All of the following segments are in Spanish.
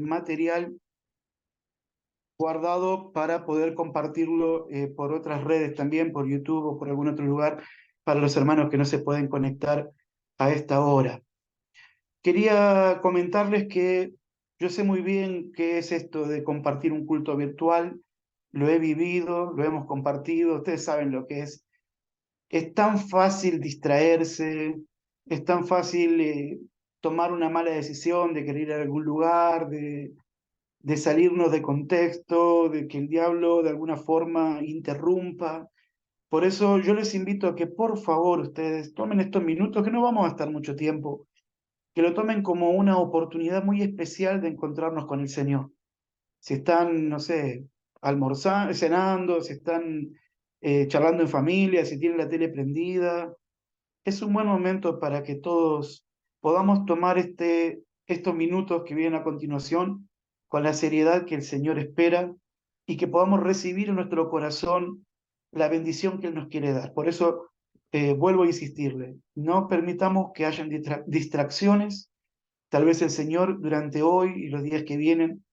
material guardado para poder compartirlo por otras redes también, por YouTube o por algún otro lugar, para los hermanos que no se pueden conectar a esta hora. Quería comentarles que yo sé muy bien qué es esto de compartir un culto virtual, lo he vivido, lo hemos compartido, ustedes saben lo que es. Es tan fácil distraerse, es tan fácil tomar una mala decisión de querer ir a algún lugar, de salirnos de contexto, de que el diablo de alguna forma interrumpa. Por eso yo les invito a que por favor ustedes tomen estos minutos, que no vamos a estar mucho tiempo, que lo tomen como una oportunidad muy especial de encontrarnos con el Señor. Si están, no sé, almorzando, cenando, si están charlando en familia, si tienen la tele prendida, es un buen momento para que todos podamos tomar estos minutos que vienen a continuación con la seriedad que el Señor espera y que podamos recibir en nuestro corazón la bendición que Él nos quiere dar. Por eso vuelvo a insistirle, no permitamos que hayan distracciones. Tal vez el Señor durante hoy y los días que vienen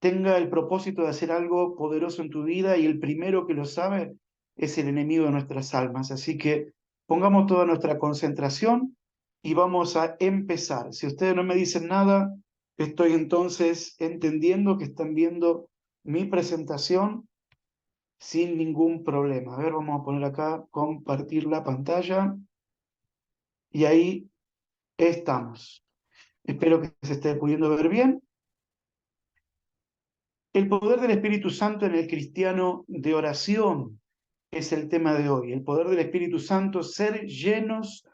tenga el propósito de hacer algo poderoso en tu vida y el primero que lo sabe es el enemigo de nuestras almas. Así que pongamos toda nuestra concentración y vamos a empezar. Si ustedes no me dicen nada, estoy entonces entendiendo que están viendo mi presentación sin ningún problema. A ver, vamos a poner acá, compartir la pantalla y ahí estamos. Espero que se esté pudiendo ver bien. El poder del Espíritu Santo en el cristiano de oración es el tema de hoy. El poder del Espíritu Santo, ser llenos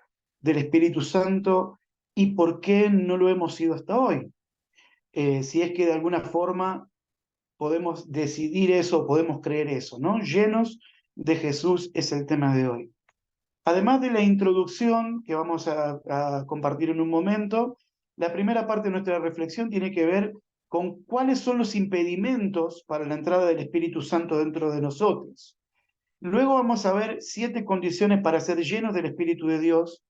del Espíritu Santo y por qué no lo hemos sido hasta hoy. Si es que de alguna forma podemos decidir eso, podemos creer eso, ¿no? Llenos de Jesús es el tema de hoy. Además de la introducción que vamos a compartir en un momento, la primera parte de nuestra reflexión tiene que ver con cuáles son los impedimentos para la entrada del Espíritu Santo dentro de nosotros. Luego vamos a ver 7 condiciones para ser llenos del Espíritu de Dios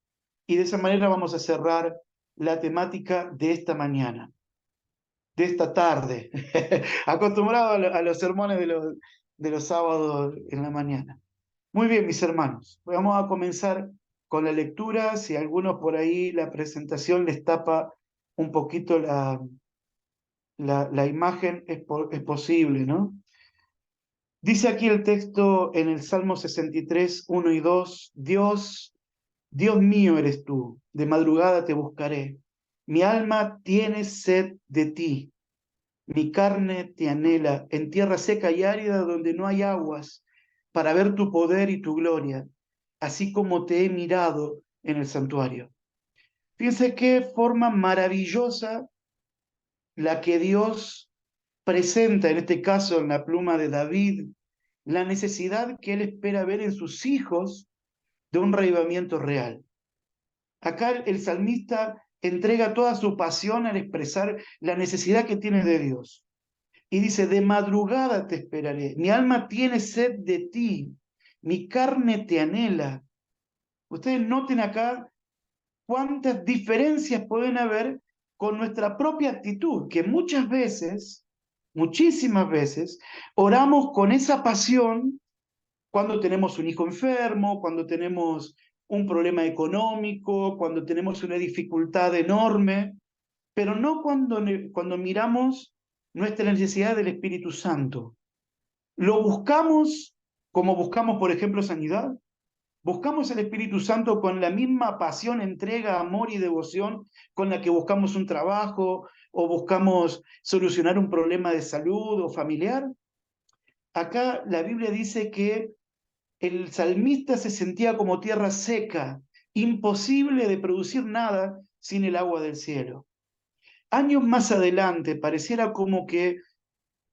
y de esa manera vamos a cerrar la temática de esta mañana, de esta tarde, acostumbrado a los sermones de los sábados en la mañana. Muy bien, mis hermanos, vamos a comenzar con la lectura. Si a algunos por ahí la presentación les tapa un poquito la imagen, es posible, ¿no? Dice aquí el texto en el Salmo 63, 1 y 2, Dios mío eres tú, de madrugada te buscaré. Mi alma tiene sed de ti, mi carne te anhela en tierra seca y árida donde no hay aguas, para ver tu poder y tu gloria, así como te he mirado en el santuario. Fíjense qué forma maravillosa la que Dios presenta, en este caso en la pluma de David, la necesidad que él espera ver en sus hijos de un reavivamiento real. Acá el salmista entrega toda su pasión al expresar la necesidad que tiene de Dios. Y dice, de madrugada te esperaré, mi alma tiene sed de ti, mi carne te anhela. Ustedes noten acá cuántas diferencias pueden haber con nuestra propia actitud, que muchas veces, muchísimas veces, oramos con esa pasión cuando tenemos un hijo enfermo, cuando tenemos un problema económico, cuando tenemos una dificultad enorme, pero no cuando miramos nuestra necesidad del Espíritu Santo. Lo buscamos como buscamos, por ejemplo, sanidad. Buscamos el Espíritu Santo con la misma pasión, entrega, amor y devoción con la que buscamos un trabajo o buscamos solucionar un problema de salud o familiar. Acá la Biblia dice que el salmista se sentía como tierra seca, imposible de producir nada sin el agua del cielo. Años más adelante, pareciera como que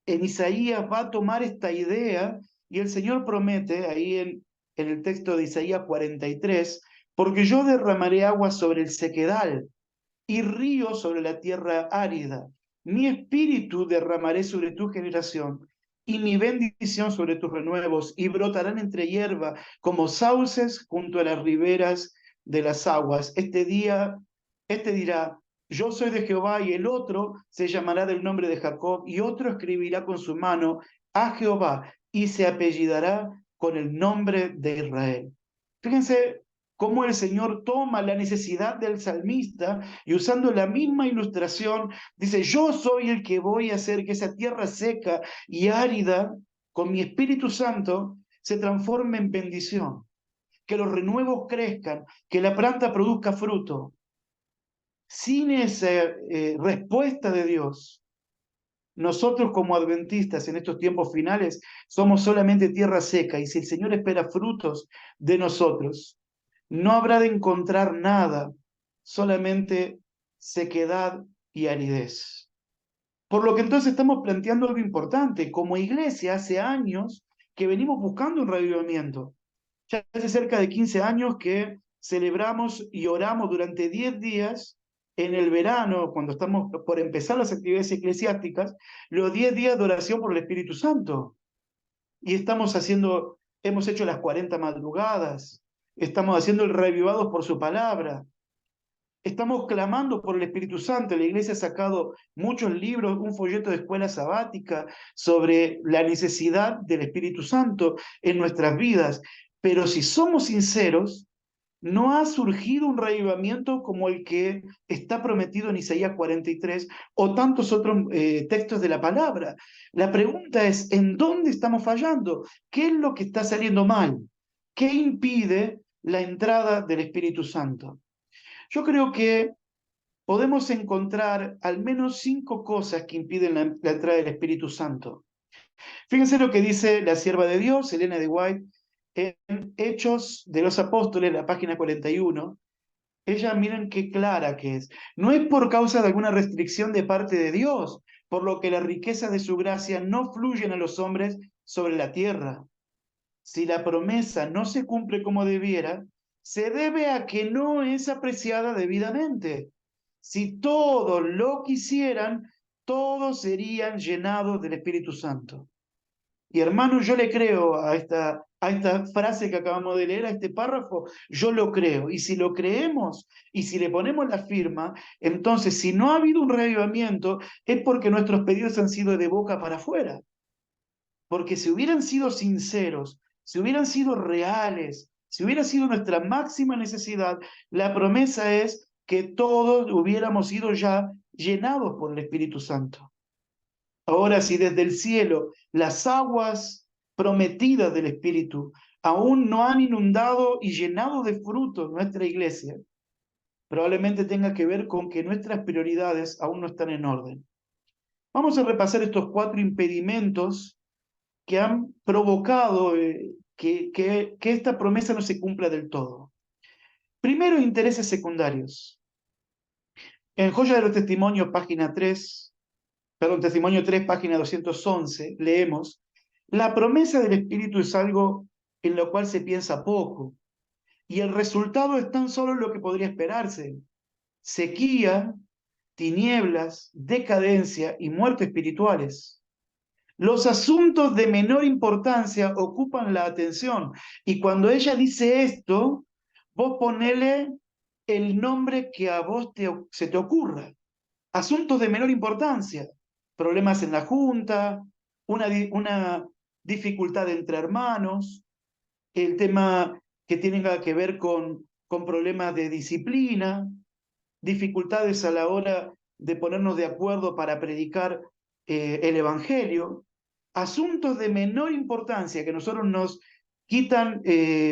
en Isaías va a tomar esta idea y el Señor promete ahí en el texto de Isaías 43, porque yo derramaré agua sobre el sequedal y ríos sobre la tierra árida. Mi espíritu derramaré sobre tu generación y mi bendición sobre tus renuevos, y brotarán entre hierba como sauces junto a las riberas de las aguas. Este dirá, yo soy de Jehová, y el otro se llamará del nombre de Jacob, y otro escribirá con su mano a Jehová, y se apellidará con el nombre de Israel. Fíjense cómo el Señor toma la necesidad del salmista y usando la misma ilustración, dice, yo soy el que voy a hacer que esa tierra seca y árida, con mi Espíritu Santo, se transforme en bendición, que los renuevos crezcan, que la planta produzca fruto. Sin esa respuesta de Dios, nosotros como adventistas en estos tiempos finales somos solamente tierra seca, y si el Señor espera frutos de nosotros, no habrá de encontrar nada, solamente sequedad y aridez. Por lo que entonces estamos planteando algo importante. Como iglesia, hace años que venimos buscando un reavivamiento. Ya hace cerca de 15 años que celebramos y oramos durante 10 días en el verano, cuando estamos por empezar las actividades eclesiásticas, los 10 días de oración por el Espíritu Santo. Y hemos hecho las 40 madrugadas, estamos haciendo el reavivados por su palabra, estamos clamando por el Espíritu Santo. La iglesia ha sacado muchos libros, un folleto de escuela sabática sobre la necesidad del Espíritu Santo en nuestras vidas. Pero si somos sinceros, no ha surgido un reavivamiento como el que está prometido en Isaías 43 o tantos otros textos de la palabra. La pregunta es, ¿en dónde estamos fallando? ¿Qué es lo que está saliendo mal? ¿Qué impide la entrada del Espíritu Santo? Yo creo que podemos encontrar al menos 5 cosas que impiden la entrada del Espíritu Santo. Fíjense lo que dice la sierva de Dios, Elena de White, en Hechos de los Apóstoles, la página 41. Ella, miren qué clara que es. No es por causa de alguna restricción de parte de Dios, por lo que las riquezas de su gracia no fluyen a los hombres sobre la tierra. Si la promesa no se cumple como debiera, se debe a que no es apreciada debidamente. Si todos lo quisieran, todos serían llenados del Espíritu Santo. Y hermano, yo le creo a esta frase que acabamos de leer, a este párrafo, yo lo creo. Y si lo creemos y si le ponemos la firma, entonces si no ha habido un reavivamiento es porque nuestros pedidos han sido de boca para afuera. Porque si hubieran sido sinceros, si hubieran sido reales, si hubiera sido nuestra máxima necesidad, la promesa es que todos hubiéramos sido ya llenados por el Espíritu Santo. Ahora, si desde el cielo las aguas prometidas del Espíritu aún no han inundado y llenado de frutos nuestra iglesia, probablemente tenga que ver con que nuestras prioridades aún no están en orden. Vamos a repasar estos 4 impedimentos que han provocado que esta promesa no se cumpla del todo. Primero, intereses secundarios. En Joya de los Testimonios, Testimonio 3, página 211, leemos, la promesa del Espíritu es algo en lo cual se piensa poco, y el resultado es tan solo lo que podría esperarse: sequía, tinieblas, decadencia y muerte espirituales. Los asuntos de menor importancia ocupan la atención, y cuando ella dice esto, vos ponele el nombre que a vos se te ocurra. Asuntos de menor importancia, problemas en la junta, una dificultad entre hermanos, el tema que tenga que ver con problemas de disciplina, dificultades a la hora de ponernos de acuerdo para predicar el Evangelio, asuntos de menor importancia que nosotros nos quitan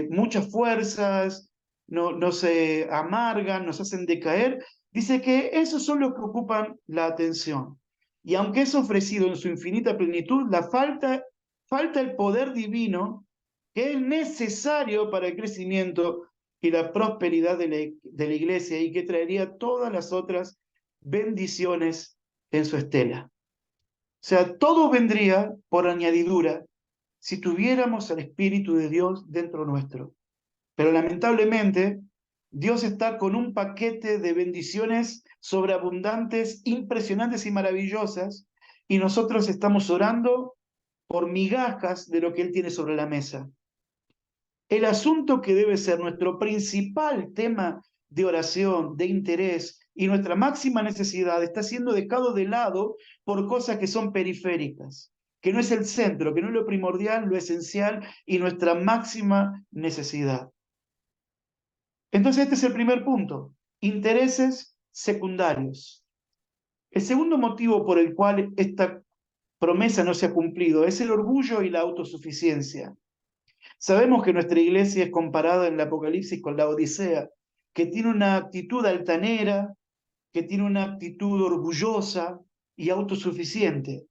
muchas fuerzas, nos amargan, nos hacen decaer. Dice que esos son los que ocupan la atención. Y aunque es ofrecido en su infinita plenitud, falta el poder divino que es necesario para el crecimiento y la prosperidad de la iglesia, y que traería todas las otras bendiciones en su estela. O sea, todo vendría por añadidura si tuviéramos al Espíritu de Dios dentro nuestro. Pero lamentablemente, Dios está con un paquete de bendiciones sobreabundantes, impresionantes y maravillosas, y nosotros estamos orando por migajas de lo que Él tiene sobre la mesa. El asunto que debe ser nuestro principal tema de oración, de interés y nuestra máxima necesidad está siendo dejado de lado por cosas que son periféricas, que no es el centro, que no es lo primordial, lo esencial y nuestra máxima necesidad. Entonces este es el primer punto, intereses secundarios. El segundo motivo por el cual esta promesa no se ha cumplido es el orgullo y la autosuficiencia. Sabemos que nuestra iglesia es comparada en el Apocalipsis con la Odisea, que tiene una actitud altanera, que tiene una actitud orgullosa y autosuficiente.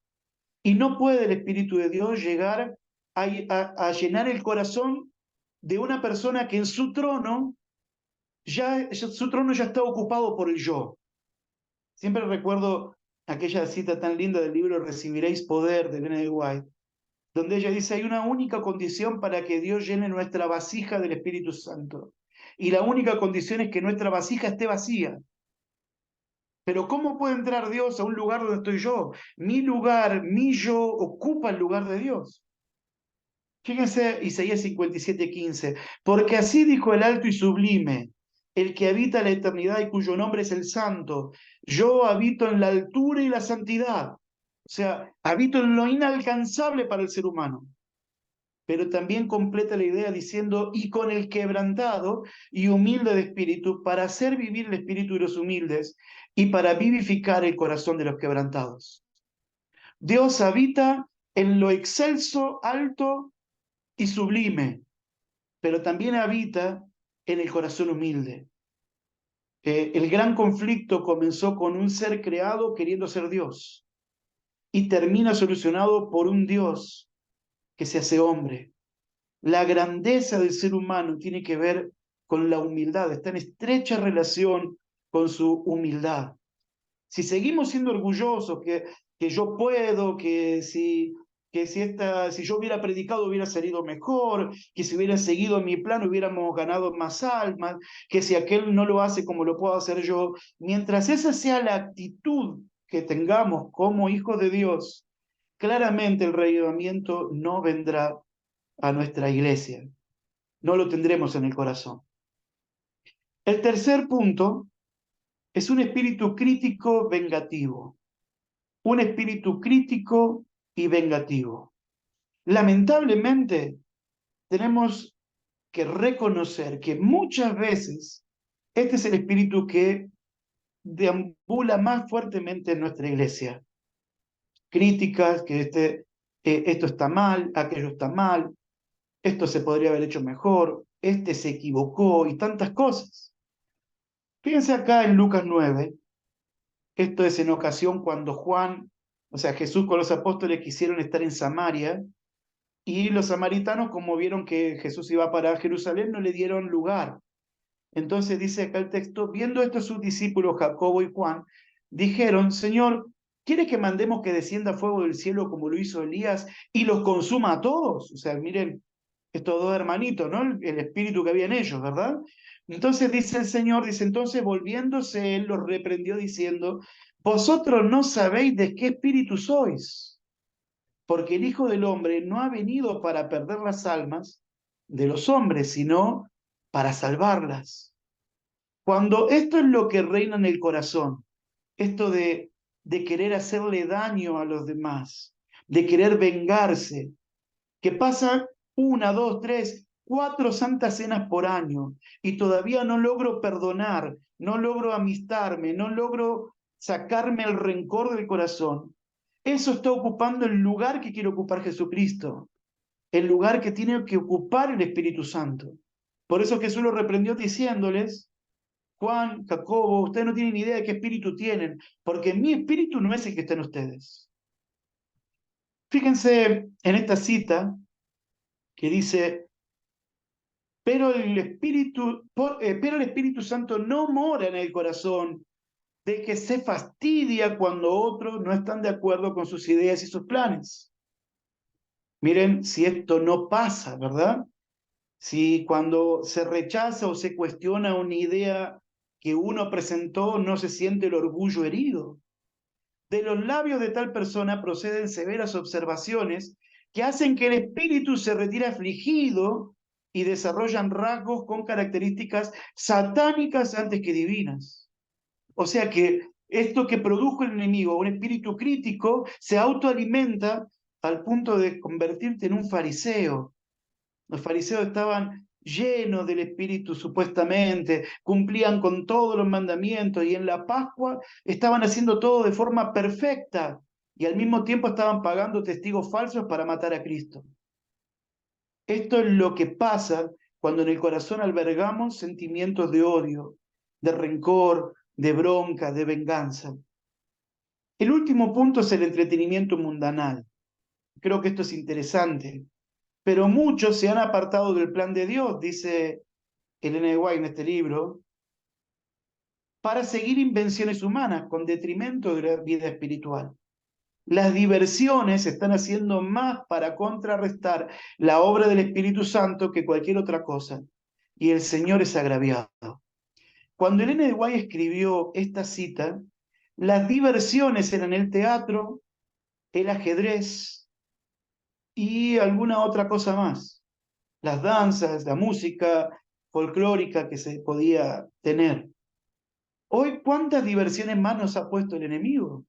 Y no puede el Espíritu de Dios llegar a llenar el corazón de una persona que en su trono ya está ocupado por el yo. Siempre recuerdo aquella cita tan linda del libro Recibiréis Poder de Ellen White, donde ella dice, hay una única condición para que Dios llene nuestra vasija del Espíritu Santo. Y la única condición es que nuestra vasija esté vacía. Pero ¿cómo puede entrar Dios a un lugar donde estoy yo? Mi lugar, mi yo, ocupa el lugar de Dios. Fíjense Isaías 57:15, porque así dijo el alto y sublime, el que habita la eternidad y cuyo nombre es el Santo. Yo habito en la altura y la santidad. O sea, habito en lo inalcanzable para el ser humano. Pero también completa la idea diciendo, y con el quebrantado y humilde de espíritu, para hacer vivir el espíritu de los humildes y para vivificar el corazón de los quebrantados. Dios habita en lo excelso, alto y sublime, pero también habita en el corazón humilde. El gran conflicto comenzó con un ser creado queriendo ser Dios y termina solucionado por un Dios que se hace hombre. La grandeza del ser humano tiene que ver con la humildad, está en estrecha relación con su humildad. Si seguimos siendo orgullosos, que yo puedo, si yo hubiera predicado hubiera salido mejor, que si hubiera seguido mi plan hubiéramos ganado más almas, que si aquel no lo hace como lo puedo hacer yo, mientras esa sea la actitud que tengamos como hijos de Dios, claramente el reavivamiento no vendrá a nuestra iglesia, no lo tendremos en el corazón. El tercer punto es un espíritu crítico vengativo. Un espíritu crítico y vengativo. Lamentablemente, tenemos que reconocer que muchas veces este es el espíritu que deambula más fuertemente en nuestra iglesia. Críticas, que esto está mal, aquello está mal, esto se podría haber hecho mejor, este se equivocó y tantas cosas. Fíjense acá en Lucas 9, esto es en ocasión cuando Jesús con los apóstoles quisieron estar en Samaria, y los samaritanos, como vieron que Jesús iba para Jerusalén, no le dieron lugar. Entonces dice acá el texto, viendo esto sus discípulos Jacobo y Juan, dijeron, Señor, ¿quieres que mandemos que descienda fuego del cielo como lo hizo Elías y los consuma a todos? O sea, miren, estos dos hermanitos, ¿no? El espíritu que había en ellos, ¿verdad? Entonces dice el Señor, entonces volviéndose él los reprendió diciendo, vosotros no sabéis de qué espíritu sois, porque el Hijo del Hombre no ha venido para perder las almas de los hombres, sino para salvarlas. Cuando esto es lo que reina en el corazón, esto de querer hacerle daño a los demás, de querer vengarse, que pasa 1, 2, 3, 4 santas cenas por año y todavía no logro perdonar, no logro amistarme, no logro sacarme el rencor del corazón, eso está ocupando el lugar que quiere ocupar Jesucristo, el lugar que tiene que ocupar el Espíritu Santo. Por eso Jesús los reprendió diciéndoles, Juan, Jacobo, ustedes no tienen idea de qué espíritu tienen, porque mi espíritu no es el que está en ustedes. Fíjense en esta cita que dice, pero el Espíritu Santo no mora en el corazón de que se fastidia cuando otros no están de acuerdo con sus ideas y sus planes. Miren, si esto no pasa, ¿verdad? Si cuando se rechaza o se cuestiona una idea que uno presentó, no se siente el orgullo herido. De los labios de tal persona proceden severas observaciones que hacen que el espíritu se retire afligido y desarrollan rasgos con características satánicas antes que divinas. O sea que esto que produjo el enemigo, un espíritu crítico, se autoalimenta al punto de convertirte en un fariseo. Los fariseos estaban llenos del Espíritu supuestamente, cumplían con todos los mandamientos y en la Pascua estaban haciendo todo de forma perfecta y al mismo tiempo estaban pagando testigos falsos para matar a Cristo. Esto es lo que pasa cuando en el corazón albergamos sentimientos de odio, de rencor, de bronca, de venganza. El último punto es el entretenimiento mundanal. Creo que esto es interesante, pero muchos se han apartado del plan de Dios, dice Elena de White en este libro, para seguir invenciones humanas con detrimento de la vida espiritual. Las diversiones están haciendo más para contrarrestar la obra del Espíritu Santo que cualquier otra cosa, y el Señor es agraviado. Cuando Elena de White escribió esta cita, las diversiones eran el teatro, el ajedrez y alguna otra cosa más. Las danzas, la música folclórica que se podía tener. Hoy, ¿cuántas diversiones más nos ha puesto el enemigo?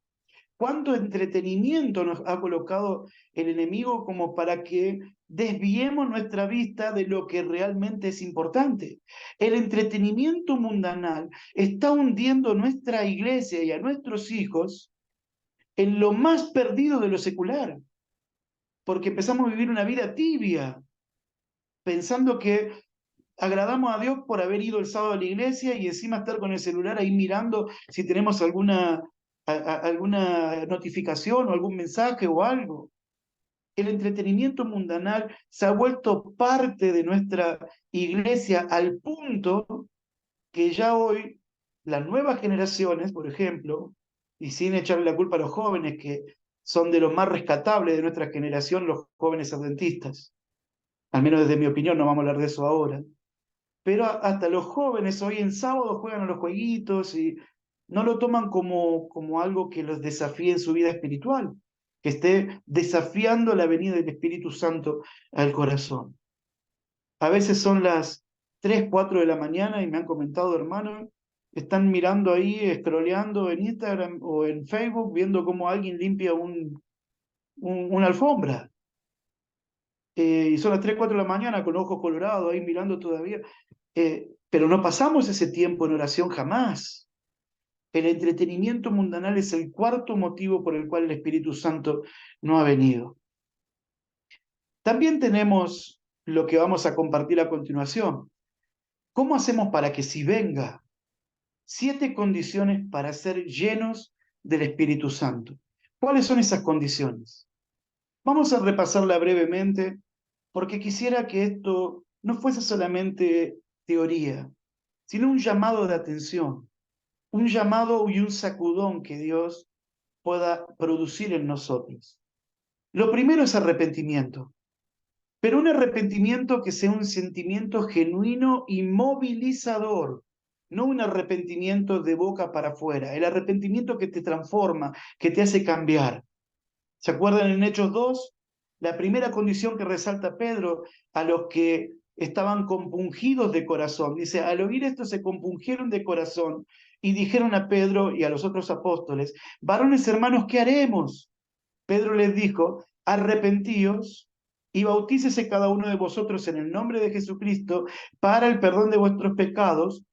¿Cuánto entretenimiento nos ha colocado el enemigo como para que desviemos nuestra vista de lo que realmente es importante? El entretenimiento mundanal está hundiendo nuestra iglesia y a nuestros hijos en lo más perdido de lo secular, porque empezamos a vivir una vida tibia, pensando que agradamos a Dios por haber ido el sábado a la iglesia y encima estar con el celular ahí mirando si tenemos alguna notificación o algún mensaje o algo. El entretenimiento mundanal se ha vuelto parte de nuestra iglesia al punto que ya hoy las nuevas generaciones, por ejemplo, y sin echarle la culpa a los jóvenes que son de los más rescatables de nuestra generación, los jóvenes adventistas, al menos desde mi opinión, no vamos a hablar de eso ahora, pero hasta los jóvenes hoy en sábado juegan a los jueguitos y no lo toman como algo que los desafíe en su vida espiritual, que esté desafiando la venida del Espíritu Santo al corazón. A veces son las 3, 4 de la mañana y me han comentado, hermanos, están mirando ahí, scrolleando en Instagram o en Facebook, viendo cómo alguien limpia una alfombra. Y son las 3, 4 de la mañana con ojos colorados ahí mirando todavía. Pero no pasamos ese tiempo en oración jamás. El entretenimiento mundanal es el cuarto motivo por el cual el Espíritu Santo no ha venido. También tenemos lo que vamos a compartir a continuación. ¿Cómo hacemos para que si venga? 7 condiciones para ser llenos del Espíritu Santo. ¿Cuáles son esas condiciones? Vamos a repasarla brevemente porque quisiera que esto no fuese solamente teoría, sino un llamado de atención, un llamado y un sacudón que Dios pueda producir en nosotros. Lo primero es arrepentimiento, pero un arrepentimiento que sea un sentimiento genuino y movilizador, no un arrepentimiento de boca para afuera, el arrepentimiento que te transforma, que te hace cambiar. ¿Se acuerdan en Hechos 2? La primera condición que resalta Pedro a los que estaban compungidos de corazón. Dice, al oír esto se compungieron de corazón y dijeron a Pedro y a los otros apóstoles, varones hermanos, ¿qué haremos? Pedro les dijo, arrepentíos y bautícese cada uno de vosotros en el nombre de Jesucristo para el perdón de vuestros pecados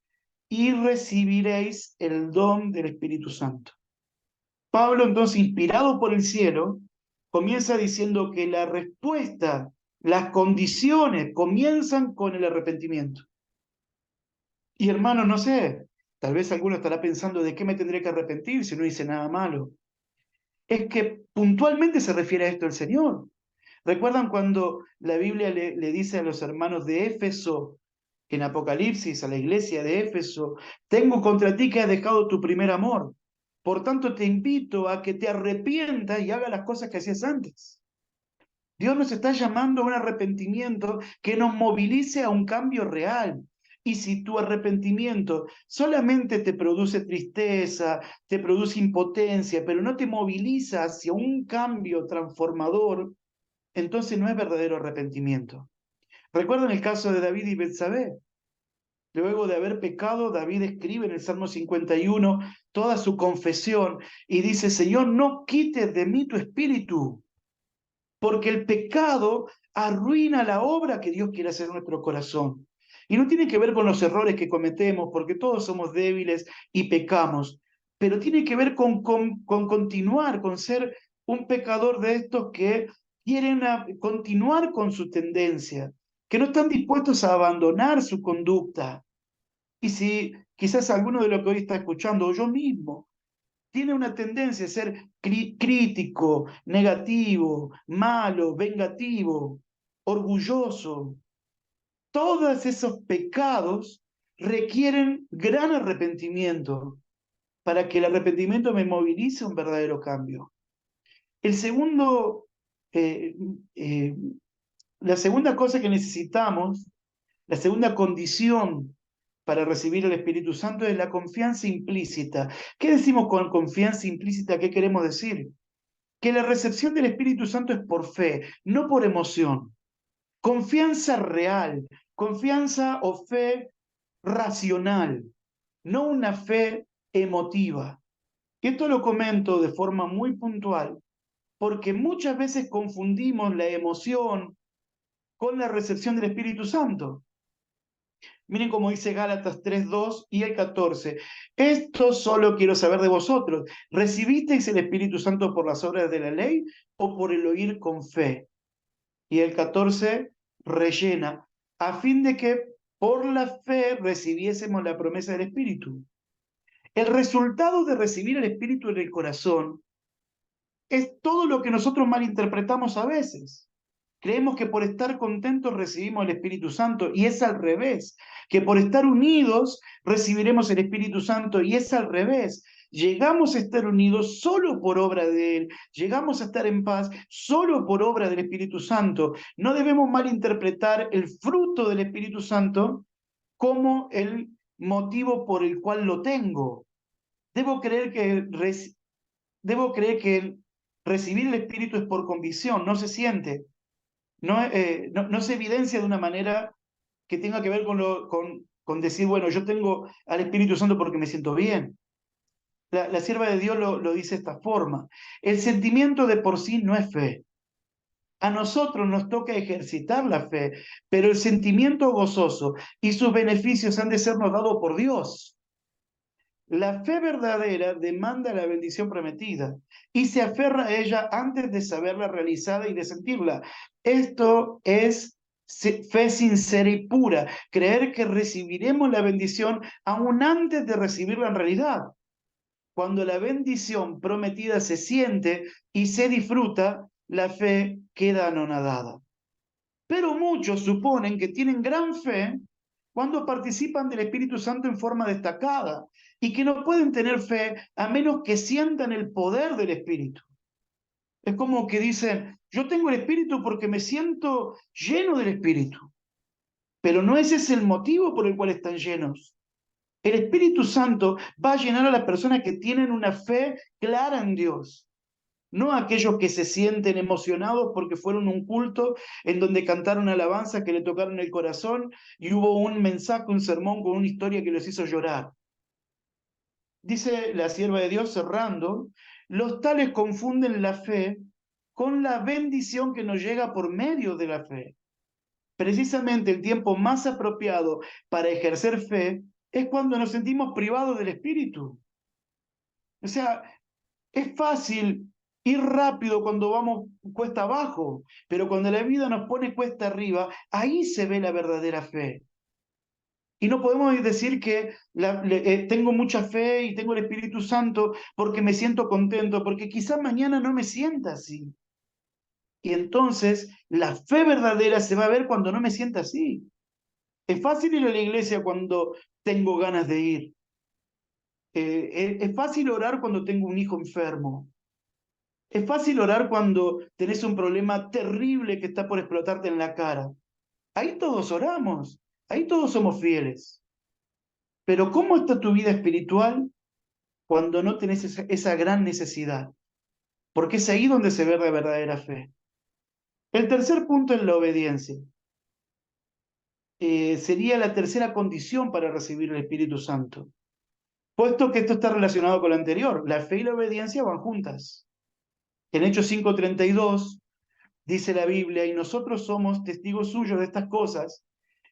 y recibiréis el don del Espíritu Santo. Pablo, entonces, inspirado por el cielo, comienza diciendo que la respuesta, las condiciones comienzan con el arrepentimiento. Y hermano, no sé, tal vez alguno estará pensando de qué me tendré que arrepentir si no hice nada malo. Es que puntualmente se refiere a esto el Señor. ¿Recuerdan cuando la Biblia le dice a los hermanos de Éfeso, en Apocalipsis, a la iglesia de Éfeso, tengo contra ti que has dejado tu primer amor? Por tanto, te invito a que te arrepientas y hagas las cosas que hacías antes. Dios nos está llamando a un arrepentimiento que nos movilice a un cambio real. Y si tu arrepentimiento solamente te produce tristeza, te produce impotencia, pero no te moviliza hacia un cambio transformador, entonces no es verdadero arrepentimiento. ¿Recuerdan el caso de David y Betsabé? Luego de haber pecado, David escribe en el Salmo 51 toda su confesión y dice, Señor, no quites de mí tu espíritu, porque el pecado arruina la obra que Dios quiere hacer en nuestro corazón. Y no tiene que ver con los errores que cometemos, porque todos somos débiles y pecamos, pero tiene que ver con continuar, con ser un pecador de estos que quieren continuar con su tendencia, que no están dispuestos a abandonar su conducta. Y si quizás alguno de los que hoy está escuchando, o yo mismo, tiene una tendencia a ser crítico, negativo, malo, vengativo, orgulloso. Todos esos pecados requieren gran arrepentimiento para que el arrepentimiento me movilice un verdadero cambio. El segundo, eh, eh, la segunda cosa que necesitamos, la segunda condición para recibir el Espíritu Santo es la confianza implícita. ¿Qué decimos con confianza implícita? ¿Qué queremos decir? Que la recepción del Espíritu Santo es por fe, no por emoción. Confianza real, confianza o fe racional, no una fe emotiva. Y esto lo comento de forma muy puntual, porque muchas veces confundimos la emoción con la recepción del Espíritu Santo. Miren cómo dice Gálatas 3:2 y el 14. Esto solo quiero saber de vosotros. ¿Recibisteis el Espíritu Santo por las obras de la ley o por el oír con fe? Y el 14 rellena, a fin de que por la fe recibiésemos la promesa del Espíritu. El resultado de recibir el Espíritu en el corazón es todo lo que nosotros malinterpretamos a veces. Creemos que por estar contentos recibimos el Espíritu Santo y es al revés, que por estar unidos recibiremos el Espíritu Santo y es al revés. Llegamos a estar unidos solo por obra de Él, llegamos a estar en paz solo por obra del Espíritu Santo. No debemos malinterpretar el fruto del Espíritu Santo como el motivo por el cual lo tengo. Debo creer que, debo creer que recibir el Espíritu es por convicción, no se siente. No se evidencia de una manera que tenga que ver con decir, bueno, yo tengo al Espíritu Santo porque me siento bien. La sierva de Dios lo dice de esta forma. El sentimiento de por sí no es fe. A nosotros nos toca ejercitar la fe, pero el sentimiento gozoso y sus beneficios han de sernos dados por Dios. La fe verdadera demanda la bendición prometida y se aferra a ella antes de saberla realizada y de sentirla. Esto es fe sincera y pura, creer que recibiremos la bendición aún antes de recibirla en realidad. Cuando la bendición prometida se siente y se disfruta, la fe queda anonadada. Pero muchos suponen que tienen gran fe cuando participan del Espíritu Santo en forma destacada y que no pueden tener fe a menos que sientan el poder del Espíritu. Es como que dicen, yo tengo el Espíritu porque me siento lleno del Espíritu, pero no ese es el motivo por el cual están llenos. El Espíritu Santo va a llenar a las personas que tienen una fe clara en Dios, no aquellos que se sienten emocionados porque fueron a un culto en donde cantaron alabanzas que le tocaron el corazón y hubo un mensaje, un sermón con una historia que los hizo llorar. Dice la sierva de Dios cerrando, los tales confunden la fe con la bendición que nos llega por medio de la fe. Precisamente el tiempo más apropiado para ejercer fe es cuando nos sentimos privados del Espíritu. O sea, es fácil ir rápido cuando vamos cuesta abajo, pero cuando la vida nos pone cuesta arriba, ahí se ve la verdadera fe. Y no podemos decir que tengo mucha fe y tengo el Espíritu Santo porque me siento contento, porque quizás mañana no me sienta así. Y entonces la fe verdadera se va a ver cuando no me sienta así. Es fácil ir a la iglesia cuando tengo ganas de ir. Es fácil orar cuando tengo un hijo enfermo. Es fácil orar cuando tenés un problema terrible que está por explotarte en la cara. Ahí todos oramos, ahí todos somos fieles. Pero ¿cómo está tu vida espiritual cuando no tenés esa gran necesidad? Porque es ahí donde se ve la verdadera fe. El tercer punto es la obediencia. sería la tercera condición para recibir el Espíritu Santo. Puesto que esto está relacionado con lo anterior, la fe y la obediencia van juntas. En Hechos 5:32 dice la Biblia, y nosotros somos testigos suyos de estas cosas,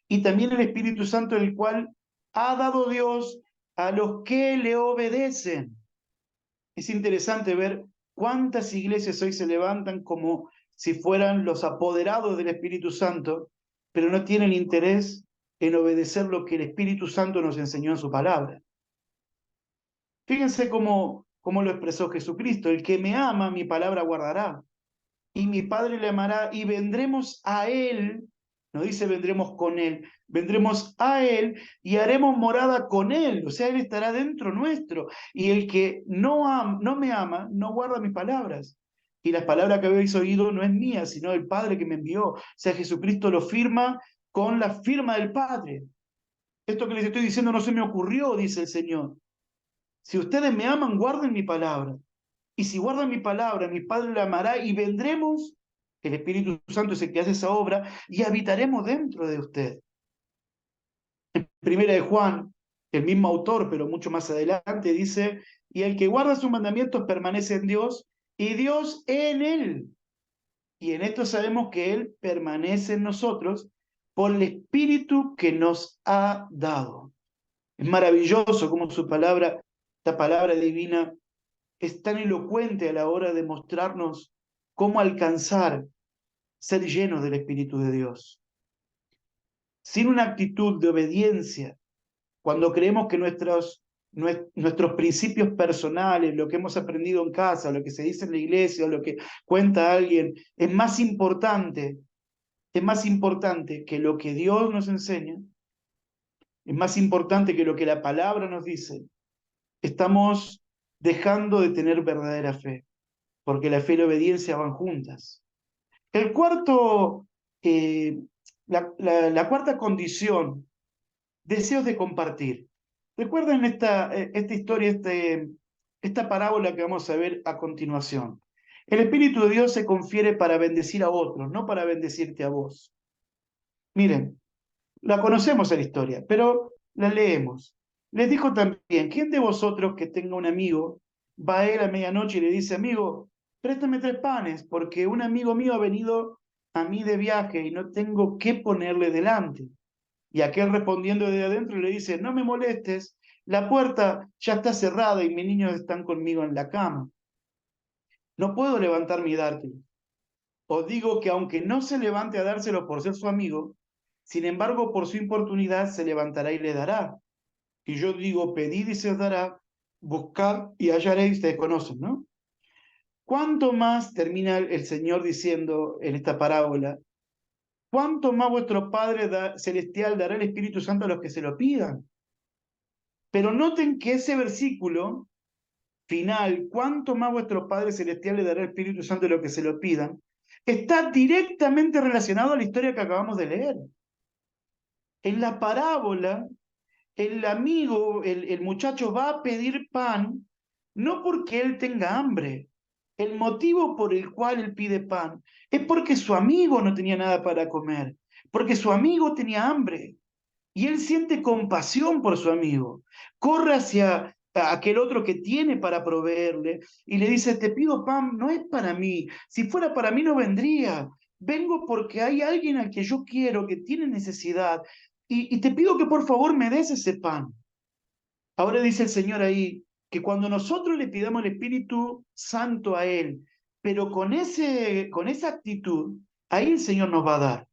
y también el Espíritu Santo, el cual ha dado Dios a los que le obedecen. Es interesante ver cuántas iglesias hoy se levantan como si fueran los apoderados del Espíritu Santo, pero no tienen interés en obedecer lo que el Espíritu Santo nos enseñó en su palabra. Fíjense cómo lo expresó Jesucristo: el que me ama, mi palabra guardará, y mi Padre le amará, y vendremos a él, no dice vendremos con él, vendremos a él y haremos morada con él, o sea, él estará dentro nuestro, y el que no me ama, no guarda mis palabras. Y las palabras que habéis oído no es mía, sino del Padre que me envió. O sea, Jesucristo lo firma con la firma del Padre. Esto que les estoy diciendo no se me ocurrió, dice el Señor. Si ustedes me aman, guarden mi palabra. Y si guardan mi palabra, mi Padre la amará y vendremos, el Espíritu Santo es el que hace esa obra, y habitaremos dentro de usted. En Primera de Juan, el mismo autor, pero mucho más adelante, dice, y el que guarda sus mandamientos permanece en Dios, y Dios en él. Y en esto sabemos que Él permanece en nosotros por el Espíritu que nos ha dado. Es maravilloso cómo su palabra, esta palabra divina, es tan elocuente a la hora de mostrarnos cómo alcanzar ser llenos del Espíritu de Dios. Sin una actitud de obediencia, cuando creemos que nuestros principios personales, lo que hemos aprendido en casa, lo que se dice en la iglesia, lo que cuenta alguien, es más importante que lo que Dios nos enseña, es más importante que lo que la palabra nos dice, estamos dejando de tener verdadera fe, porque la fe y la obediencia van juntas. El cuarto, la cuarta condición, deseos de compartir. Recuerden esta historia, esta parábola que vamos a ver a continuación. El Espíritu de Dios se confiere para bendecir a otros, no para bendecirte a vos. Miren, la conocemos en la historia, pero la leemos. Les dijo también, ¿quién de vosotros que tenga un amigo va a él a medianoche y le dice, amigo, préstame 3 panes, porque un amigo mío ha venido a mí de viaje y no tengo qué ponerle delante? Y aquel respondiendo de adentro le dice, no me molestes, la puerta ya está cerrada y mis niños están conmigo en la cama. No puedo levantarme y dártelo. Os digo que aunque no se levante a dárselo por ser su amigo, sin embargo por su importunidad se levantará y le dará. Y yo digo, pedid y se os dará, buscad y hallaréis, ustedes conocen, ¿no? ¿Cuánto más, termina el Señor diciendo en esta parábola, cuánto más vuestro Padre Celestial dará el Espíritu Santo a los que se lo pidan? Pero noten que ese versículo final, cuánto más vuestro Padre Celestial le dará el Espíritu Santo a los que se lo pidan, está directamente relacionado a la historia que acabamos de leer. En la parábola, el amigo, el muchacho va a pedir pan, no porque él tenga hambre. El motivo por el cual él pide pan es porque su amigo no tenía nada para comer, porque su amigo tenía hambre. Y él siente compasión por su amigo. Corre hacia aquel otro que tiene para proveerle y le dice, te pido pan, no es para mí. Si fuera para mí no vendría. Vengo porque hay alguien al que yo quiero, que tiene necesidad. Y te pido que por favor me des ese pan. Ahora dice el Señor ahí que cuando nosotros le pidamos el Espíritu Santo a Él, pero con esa actitud, ahí el Señor nos va a dar.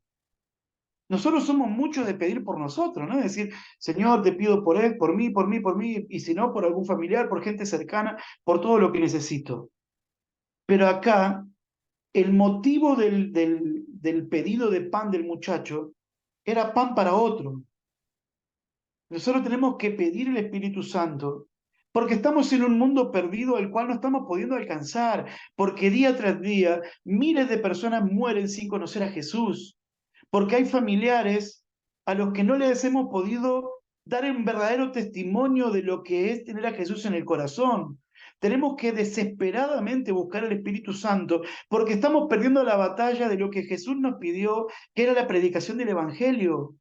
Nosotros somos muchos de pedir por nosotros, ¿no? Es decir, Señor, te pido por él, por mí, y si no, por algún familiar, por gente cercana, por todo lo que necesito. Pero acá, el motivo del pedido de pan del muchacho era pan para otro. Nosotros tenemos que pedir el Espíritu Santo porque estamos en un mundo perdido al cual no estamos pudiendo alcanzar, porque día tras día miles de personas mueren sin conocer a Jesús, porque hay familiares a los que no les hemos podido dar un verdadero testimonio de lo que es tener a Jesús en el corazón. Tenemos que desesperadamente buscar el Espíritu Santo porque estamos perdiendo la batalla de lo que Jesús nos pidió, que era la predicación del Evangelio.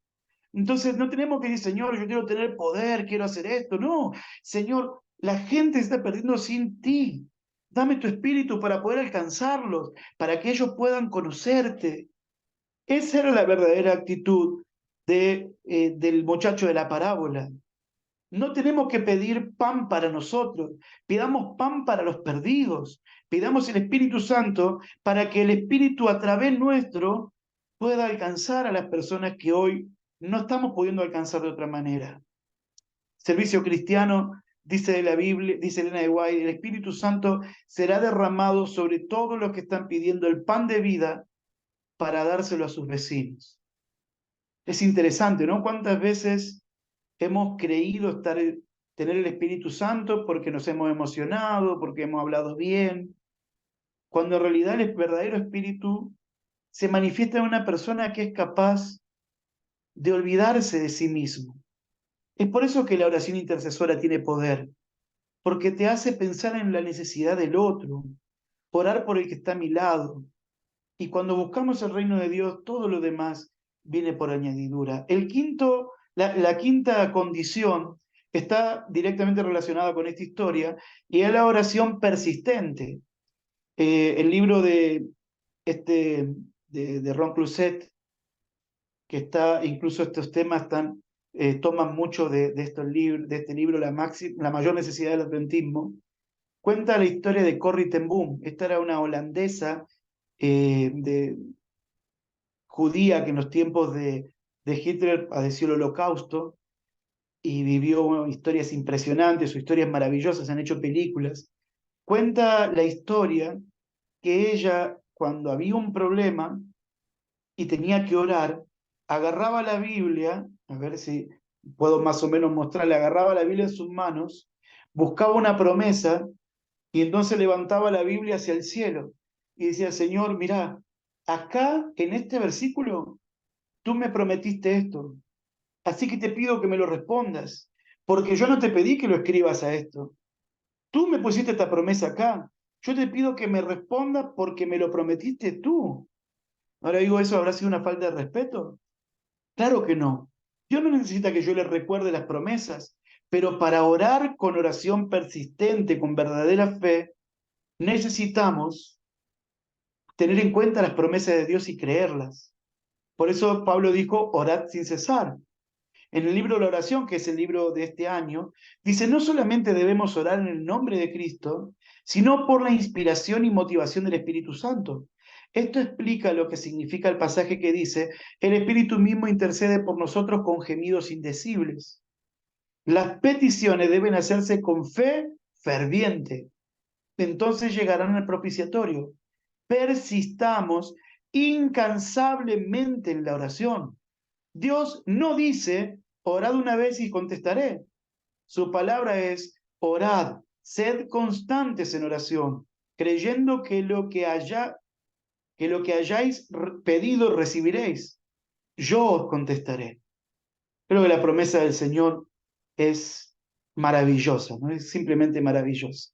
Entonces no tenemos que decir, Señor, yo quiero tener poder, quiero hacer esto. No, Señor, la gente se está perdiendo sin ti. Dame tu espíritu para poder alcanzarlos, para que ellos puedan conocerte. Esa era la verdadera actitud del muchacho de la parábola. No tenemos que pedir pan para nosotros, pidamos pan para los perdidos, pidamos el Espíritu Santo para que el Espíritu a través nuestro pueda alcanzar a las personas que hoy no estamos pudiendo alcanzar de otra manera. Servicio cristiano, dice de la Biblia, dice Elena de White, el Espíritu Santo será derramado sobre todos los que están pidiendo el pan de vida para dárselo a sus vecinos. Es interesante, ¿no? ¿Cuántas veces hemos creído tener el Espíritu Santo porque nos hemos emocionado, porque hemos hablado bien, cuando en realidad el verdadero Espíritu se manifiesta en una persona que es capaz de olvidarse de sí mismo? Es por eso que la oración intercesora tiene poder, porque te hace pensar en la necesidad del otro, orar por el que está a mi lado. Y cuando buscamos el reino de Dios, todo lo demás viene por añadidura. La quinta condición está directamente relacionada con esta historia y es la oración persistente. El libro de Ron Cruzet, que está, incluso estos temas toman mucho de este libro, la mayor necesidad del adventismo, cuenta la historia de Corrie ten Boom. Esta era una holandesa de judía que en los tiempos de Hitler padeció el holocausto y vivió historias impresionantes o historias maravillosas, se han hecho películas. Cuenta la historia que ella, cuando había un problema y tenía que orar, agarraba la Biblia, a ver si puedo más o menos mostrarle, agarraba la Biblia en sus manos, buscaba una promesa y entonces levantaba la Biblia hacia el cielo y decía, Señor, mira, acá en este versículo tú me prometiste esto, así que te pido que me lo respondas, porque yo no te pedí que lo escribas a esto. Tú me pusiste esta promesa acá. Yo te pido que me respondas porque me lo prometiste tú. Ahora digo, ¿eso habrá sido una falta de respeto? Claro que no. Dios no necesita que yo le recuerde las promesas, pero para orar con oración persistente, con verdadera fe, necesitamos tener en cuenta las promesas de Dios y creerlas. Por eso Pablo dijo, orad sin cesar. En el libro de la oración, que es el libro de este año, dice, no solamente debemos orar en el nombre de Cristo, sino por la inspiración y motivación del Espíritu Santo. Esto explica lo que significa el pasaje que dice, el Espíritu mismo intercede por nosotros con gemidos indecibles. Las peticiones deben hacerse con fe ferviente. Entonces llegarán al propiciatorio. Persistamos incansablemente en la oración. Dios no dice, orad una vez y contestaré. Su palabra es, orad, sed constantes en oración, creyendo que lo que hayáis pedido recibiréis. Yo os contestaré. Creo que la promesa del Señor es maravillosa, ¿no? Es simplemente maravillosa.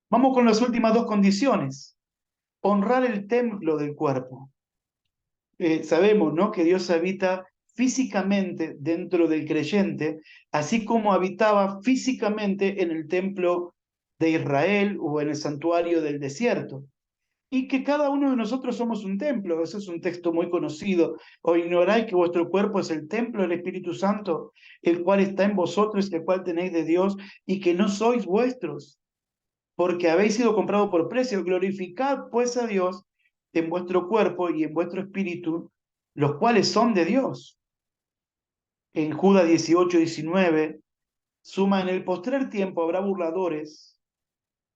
Vamos con las últimas dos condiciones. Honrar el templo del cuerpo. Sabemos, ¿no?, que Dios habita físicamente dentro del creyente, así como habitaba físicamente en el templo de Israel o en el santuario del desierto. Y que cada uno de nosotros somos un templo. Eso es un texto muy conocido. ¿O ignoráis que vuestro cuerpo es el templo del Espíritu Santo, el cual está en vosotros, el cual tenéis de Dios, y que no sois vuestros, porque habéis sido comprado por precio? Glorificad pues a Dios en vuestro cuerpo y en vuestro espíritu, los cuales son de Dios. En Judas 18:19, suma, en el postrer tiempo habrá burladores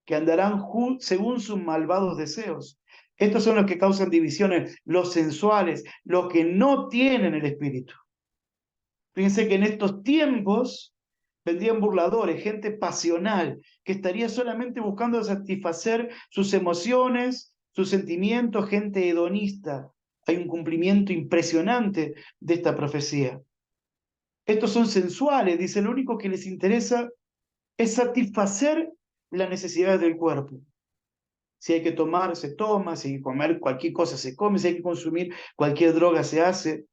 que andarán según sus malvados deseos. Estos son los que causan divisiones, los sensuales, los que no tienen el espíritu. Fíjense que en estos tiempos vendrían burladores, gente pasional, que estaría solamente buscando satisfacer sus emociones, sus sentimientos, gente hedonista. Hay un cumplimiento impresionante de esta profecía. Estos son sensuales, dice, lo único que les interesa es satisfacer las necesidades del cuerpo. Si hay que tomar, se toma, si hay que comer cualquier cosa, se come, si hay que consumir cualquier droga, se hace.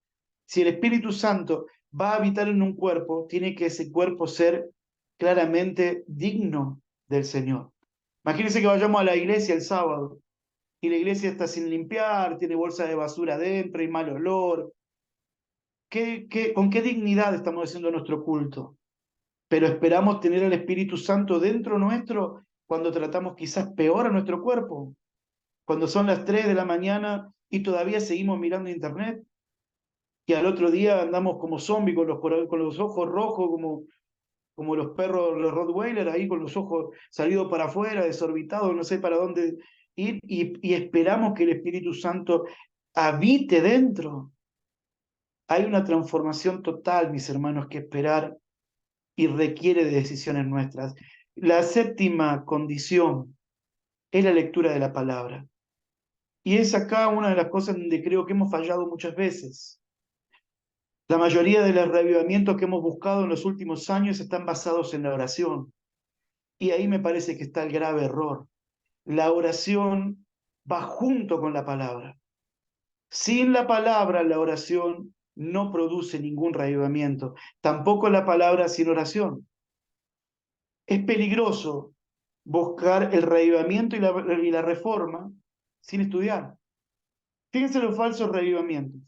Si el Espíritu Santo va a habitar en un cuerpo, tiene que ese cuerpo ser claramente digno del Señor. Imagínense que vayamos a la iglesia el sábado y la iglesia está sin limpiar, tiene bolsas de basura adentro y mal olor. ¿Con qué dignidad estamos haciendo nuestro culto? Pero esperamos tener al Espíritu Santo dentro nuestro cuando tratamos quizás peor a nuestro cuerpo, cuando son las 3 de la mañana y todavía seguimos mirando internet, y al otro día andamos como zombies con los ojos rojos, como los perros, los Rottweiler, ahí con los ojos salidos para afuera, desorbitados, no sé para dónde ir, y esperamos que el Espíritu Santo habite dentro. Hay una transformación total, mis hermanos, que esperar y requiere de decisiones nuestras. La séptima condición es la lectura de la palabra. Y es acá una de las cosas donde creo que hemos fallado muchas veces. La mayoría de los reavivamientos que hemos buscado en los últimos años están basados en la oración. Y ahí me parece que está el grave error. La oración va junto con la palabra. Sin la palabra, la oración no produce ningún reavivamiento. Tampoco la palabra sin oración. Es peligroso buscar el reavivamiento y la reforma sin estudiar. Fíjense los falsos reavivamientos.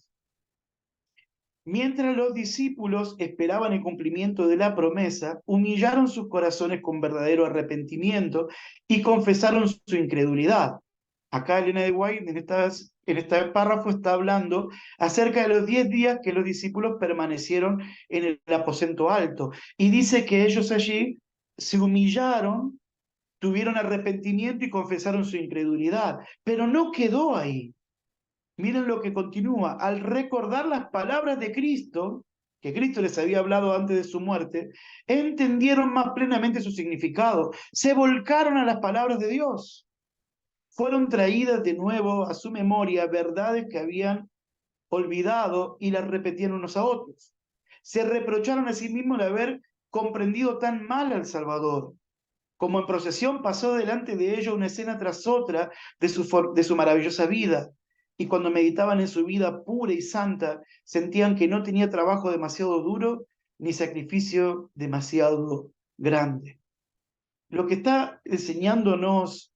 Mientras los discípulos esperaban el cumplimiento de la promesa, humillaron sus corazones con verdadero arrepentimiento y confesaron su incredulidad. Acá Elena de White en este párrafo está hablando acerca de los 10 días que los discípulos permanecieron en el aposento alto. Y dice que ellos allí se humillaron, tuvieron arrepentimiento y confesaron su incredulidad. Pero no quedó ahí. Miren lo que continúa. Al recordar las palabras de Cristo, que Cristo les había hablado antes de su muerte, entendieron más plenamente su significado. Se volcaron a las palabras de Dios. Fueron traídas de nuevo a su memoria verdades que habían olvidado y las repetían unos a otros. Se reprocharon a sí mismos de haber comprendido tan mal al Salvador. Como en procesión pasó delante de ellos una escena tras otra de su maravillosa vida. Y cuando meditaban en su vida pura y santa, sentían que no tenía trabajo demasiado duro ni sacrificio demasiado grande. Lo que está enseñándonos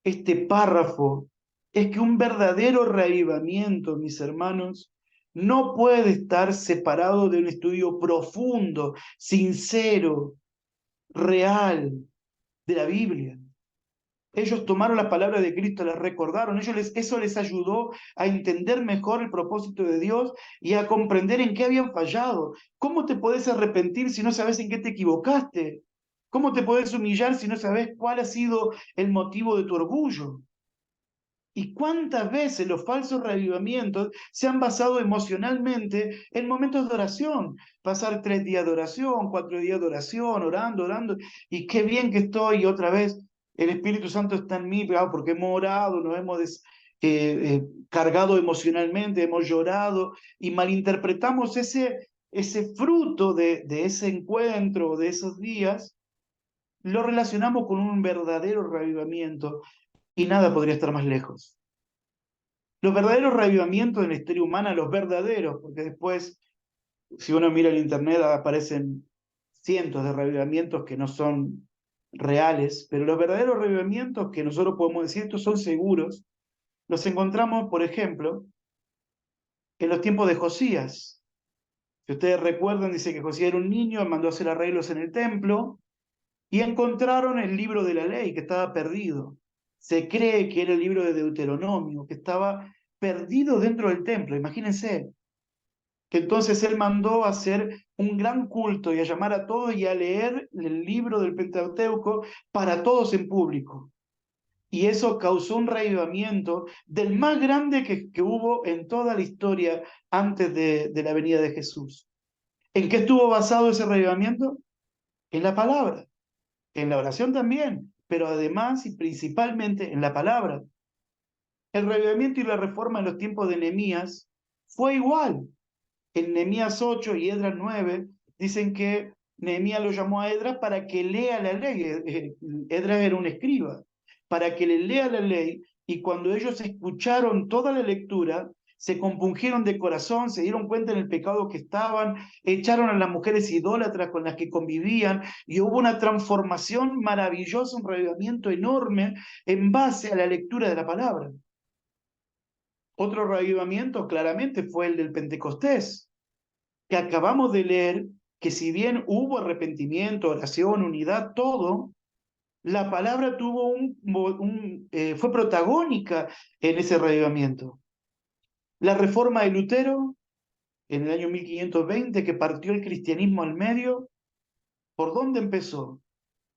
este párrafo es que un verdadero reavivamiento, mis hermanos, no puede estar separado de un estudio profundo, sincero, real de la Biblia. Ellos tomaron las palabras de Cristo, las recordaron, eso les ayudó a entender mejor el propósito de Dios y a comprender en qué habían fallado. ¿Cómo te podés arrepentir si no sabes en qué te equivocaste? ¿Cómo te podés humillar si no sabes cuál ha sido el motivo de tu orgullo? ¿Y cuántas veces los falsos reavivamientos se han basado emocionalmente en momentos de oración? Pasar 3 días de oración, 4 días de oración, orando, y qué bien que estoy, y otra vez el Espíritu Santo está en mí, porque hemos orado, nos hemos cargado emocionalmente, hemos llorado, y malinterpretamos ese fruto de ese encuentro, de esos días, lo relacionamos con un verdadero reavivamiento, y nada podría estar más lejos. Los verdaderos reavivamientos en la historia humana, los verdaderos, porque después, si uno mira el internet, aparecen cientos de reavivamientos que no son reales, pero los verdaderos reavivamientos que nosotros podemos decir estos son seguros, los encontramos, por ejemplo, en los tiempos de Josías. Si ustedes recuerdan, dice que Josías era un niño, mandó a hacer arreglos en el templo y encontraron el libro de la ley que estaba perdido. Se cree que era el libro de Deuteronomio, que estaba perdido dentro del templo. Imagínense que entonces él mandó a hacer un gran culto y a llamar a todos y a leer el libro del Pentateuco para todos en público. Y eso causó un reavivamiento del más grande que hubo en toda la historia antes de la venida de Jesús. ¿En qué estuvo basado ese reavivamiento? En la palabra, en la oración también, pero además y principalmente en la palabra. El reavivamiento y la reforma en los tiempos de Nehemías fue igual. En Nehemías 8 y Esdras 9 dicen que Nehemías lo llamó a Esdras para que lea la ley. Esdras era un escriba, para que le lea la ley, y cuando ellos escucharon toda la lectura, se compungieron de corazón, se dieron cuenta en el pecado que estaban, echaron a las mujeres idólatras con las que convivían, y hubo una transformación maravillosa, un revivimiento enorme en base a la lectura de la palabra. Otro reavivamiento claramente fue el del Pentecostés, que acabamos de leer, que si bien hubo arrepentimiento, oración, unidad, todo, la palabra tuvo fue protagónica en ese reavivamiento. La reforma de Lutero, en el año 1520, que partió el cristianismo al medio, ¿por dónde empezó?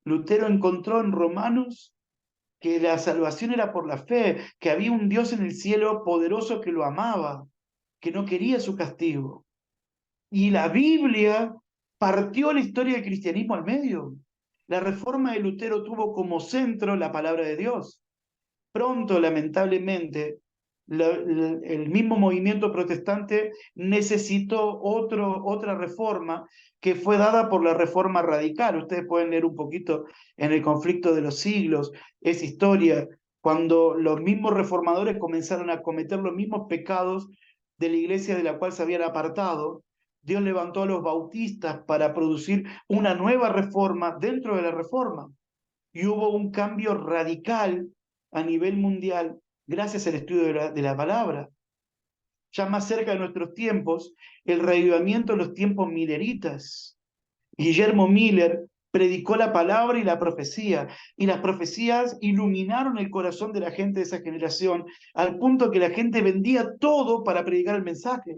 Lutero encontró en Romanos que la salvación era por la fe, que había un Dios en el cielo poderoso que lo amaba, que no quería su castigo. Y la Biblia partió la historia del cristianismo al medio. La reforma de Lutero tuvo como centro la palabra de Dios. Pronto, lamentablemente, el mismo movimiento protestante necesitó otra reforma que fue dada por la reforma radical. Ustedes pueden leer un poquito en el conflicto de los siglos, esa historia, cuando los mismos reformadores comenzaron a cometer los mismos pecados de la iglesia de la cual se habían apartado. Dios levantó a los bautistas para producir una nueva reforma dentro de la reforma. Y hubo un cambio radical a nivel mundial gracias al estudio de la palabra. Ya más cerca de nuestros tiempos, el reavivamiento de los tiempos milleritas. Guillermo Miller predicó la palabra y la profecía, y las profecías iluminaron el corazón de la gente de esa generación, al punto que la gente vendía todo para predicar el mensaje.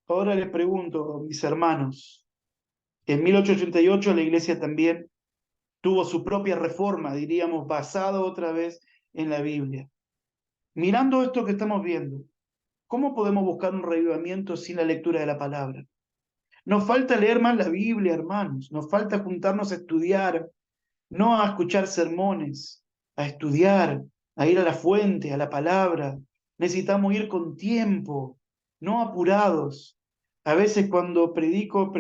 Ahora les pregunto, mis hermanos, en 1888 la iglesia también tuvo su propia reforma, diríamos, basado otra vez en la Biblia. Mirando esto que estamos viendo, ¿cómo podemos buscar un reavivamiento sin la lectura de la palabra? Nos falta leer más la Biblia, hermanos. Nos falta juntarnos a estudiar, no a escuchar sermones, a estudiar, a ir a la fuente, a la palabra. Necesitamos ir con tiempo, no apurados. A veces cuando predico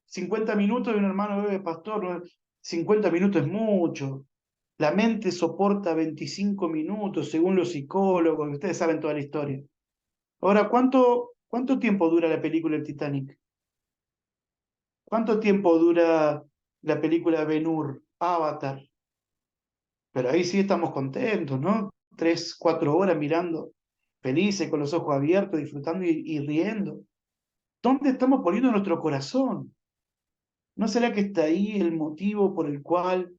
50 minutos y un hermano pastor, 50 minutos es mucho. La mente soporta 25 minutos, según los psicólogos, ustedes saben toda la historia. Ahora, ¿cuánto tiempo dura la película El Titanic? ¿Cuánto tiempo dura la película Ben-Hur, Avatar? Pero ahí sí estamos contentos, ¿no? 3, 4 horas mirando, felices, con los ojos abiertos, disfrutando y riendo. ¿Dónde estamos poniendo nuestro corazón? ¿No será que está ahí el motivo por el cual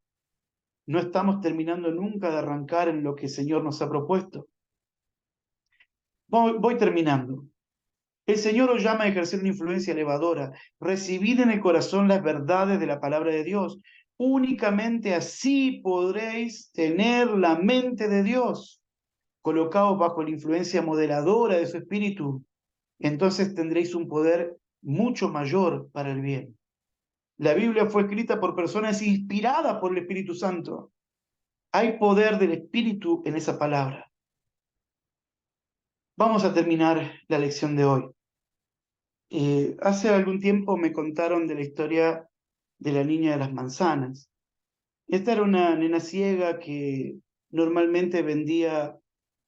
no estamos terminando nunca de arrancar en lo que el Señor nos ha propuesto? Voy terminando. El Señor os llama a ejercer una influencia elevadora. Recibid en el corazón las verdades de la palabra de Dios. Únicamente así podréis tener la mente de Dios, colocados bajo la influencia moderadora de su Espíritu. Entonces tendréis un poder mucho mayor para el bien. La Biblia fue escrita por personas inspiradas por el Espíritu Santo. Hay poder del Espíritu en esa palabra. Vamos a terminar la lección de hoy. Hace algún tiempo me contaron de la historia de la niña de las manzanas. Esta era una nena ciega que normalmente vendía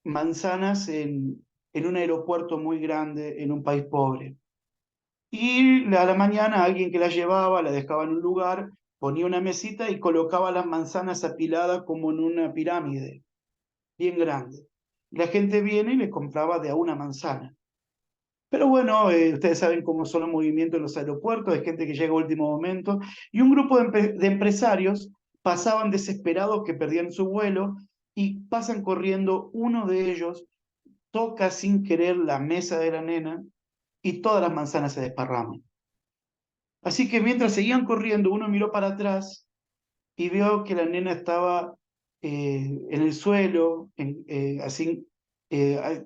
manzanas en un aeropuerto muy grande en un país pobre. Y a la mañana alguien que la llevaba, la dejaba en un lugar, ponía una mesita y colocaba las manzanas apiladas como en una pirámide, bien grande. La gente viene y le compraba de a una manzana. Pero bueno, ustedes saben cómo son los movimientos en los aeropuertos, hay gente que llega a último momento, y un grupo de empresarios pasaban desesperados que perdían su vuelo y pasan corriendo. Uno de ellos toca sin querer la mesa de la nena y todas las manzanas se desparraman. Así que mientras seguían corriendo, uno miró para atrás y vio que la nena estaba en el suelo, así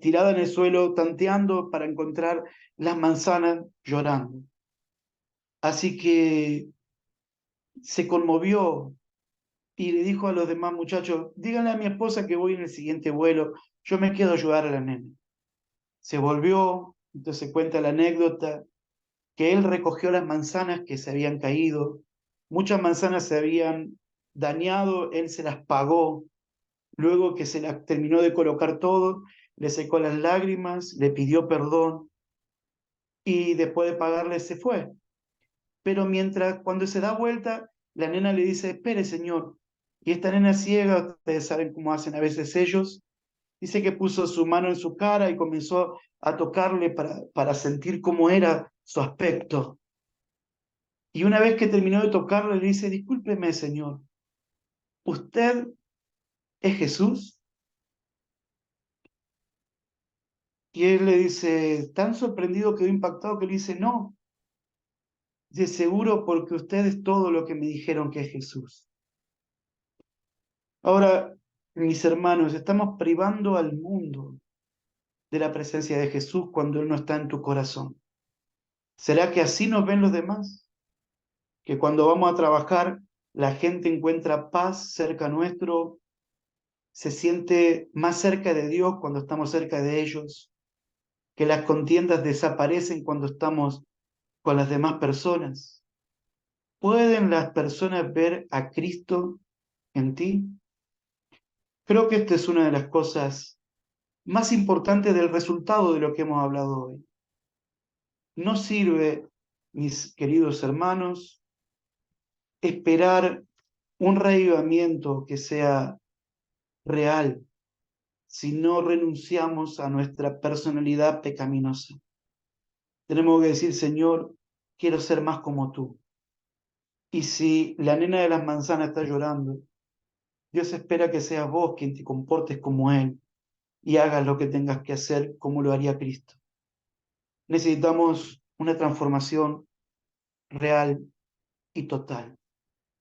tirada en el suelo, tanteando para encontrar las manzanas, llorando. Así que se conmovió y le dijo a los demás muchachos: díganle a mi esposa que voy en el siguiente vuelo, yo me quedo a ayudar a la nena. Se volvió, entonces cuenta la anécdota, que él recogió las manzanas que se habían caído, muchas manzanas se habían dañado, él se las pagó. Luego que se las terminó de colocar todo, le secó las lágrimas, le pidió perdón y después de pagarle se fue. Pero cuando se da vuelta, la nena le dice, espere, señor. Y esta nena ciega, ustedes saben cómo hacen a veces ellos, dice que puso su mano en su cara y comenzó a tocarle para sentir cómo era su aspecto. Y una vez que terminó de tocarle, le dice, discúlpeme, señor, ¿usted es Jesús? Y él le dice, tan sorprendido, quedó impactado, que le dice, no, de seguro porque usted es todo lo que me dijeron que es Jesús. Ahora, mis hermanos, estamos privando al mundo de la presencia de Jesús cuando Él no está en tu corazón. ¿Será que así nos ven los demás? Que cuando vamos a trabajar, la gente encuentra paz cerca nuestro, se siente más cerca de Dios cuando estamos cerca de ellos, que las contiendas desaparecen cuando estamos con las demás personas. ¿Pueden las personas ver a Cristo en ti? Creo que esta es una de las cosas más importantes del resultado de lo que hemos hablado hoy. No sirve, mis queridos hermanos, esperar un reavivamiento que sea real si no renunciamos a nuestra personalidad pecaminosa. Tenemos que decir, Señor, quiero ser más como tú. Y si la nena de las manzanas está llorando, Dios espera que seas vos quien te comportes como Él y hagas lo que tengas que hacer como lo haría Cristo. Necesitamos una transformación real y total.